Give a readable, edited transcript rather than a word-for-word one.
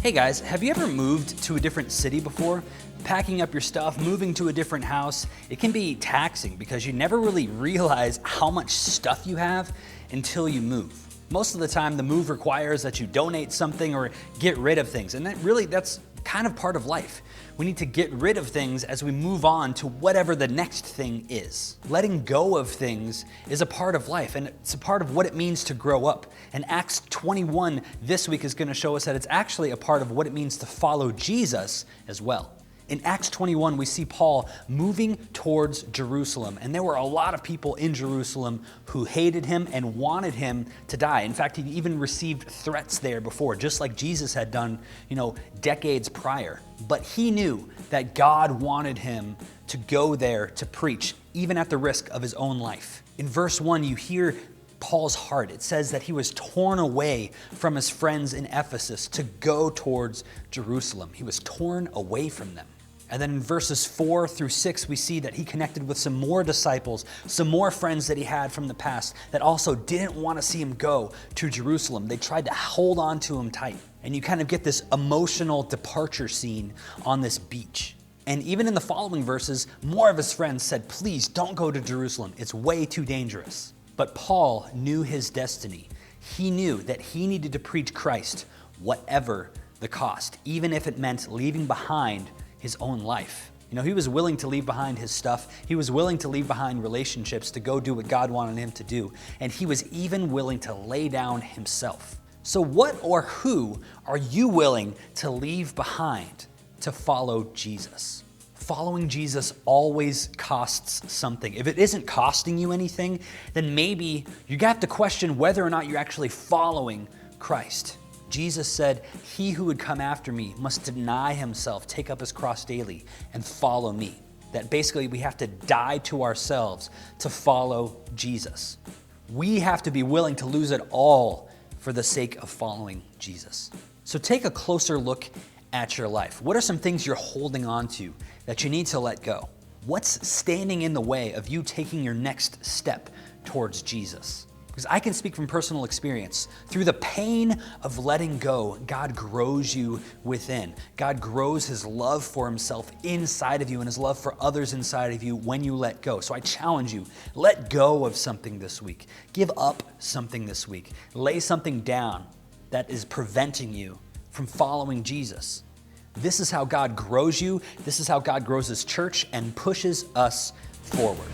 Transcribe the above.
Hey guys, have you ever moved to a different city before? Packing up your stuff, moving to a different house, it can be taxing because you never really realize how much stuff you have until you move. Most of the time, the move requires that you donate something or get rid of things, and that's kind of part of life. We need to get rid of things as we move on to whatever the next thing is. Letting go of things is a part of life, and it's a part of what it means to grow up. And Acts 21 this week is going to show us that it's actually a part of what it means to follow Jesus as well. In Acts 21, we see Paul moving towards Jerusalem, and there were a lot of people in Jerusalem who hated him and wanted him to die. In fact, he even received threats there before, just like Jesus had done, decades prior. But he knew that God wanted him to go there to preach, even at the risk of his own life. In verse 1, you hear Paul's heart. It says that he was torn away from his friends in Ephesus to go towards Jerusalem. He was torn away from them. And then in verses 4 through 6, we see that he connected with some more disciples, some more friends that he had from the past that also didn't want to see him go to Jerusalem. They tried to hold on to him tight. And you kind of get this emotional departure scene on this beach. And even in the following verses, more of his friends said, "Please don't go to Jerusalem. It's way too dangerous." But Paul knew his destiny. He knew that he needed to preach Christ, whatever the cost, even if it meant leaving behind his own life. He was willing to leave behind his stuff. He was willing to leave behind relationships to go do what God wanted him to do. And he was even willing to lay down himself. So what or who are you willing to leave behind to follow Jesus? Following Jesus always costs something. If it isn't costing you anything, then maybe you have to question whether or not you're actually following Christ. Jesus said, "He who would come after me must deny himself, take up his cross daily, and follow me." That basically we have to die to ourselves to follow Jesus. We have to be willing to lose it all for the sake of following Jesus. So take a closer look at your life. What are some things you're holding on to that you need to let go? What's standing in the way of you taking your next step towards Jesus? Because I can speak from personal experience. Through the pain of letting go, God grows you within. God grows his love for himself inside of you and his love for others inside of you when you let go. So I challenge you, let go of something this week. Give up something this week. Lay something down that is preventing you from following Jesus. This is how God grows you. This is how God grows his church and pushes us forward.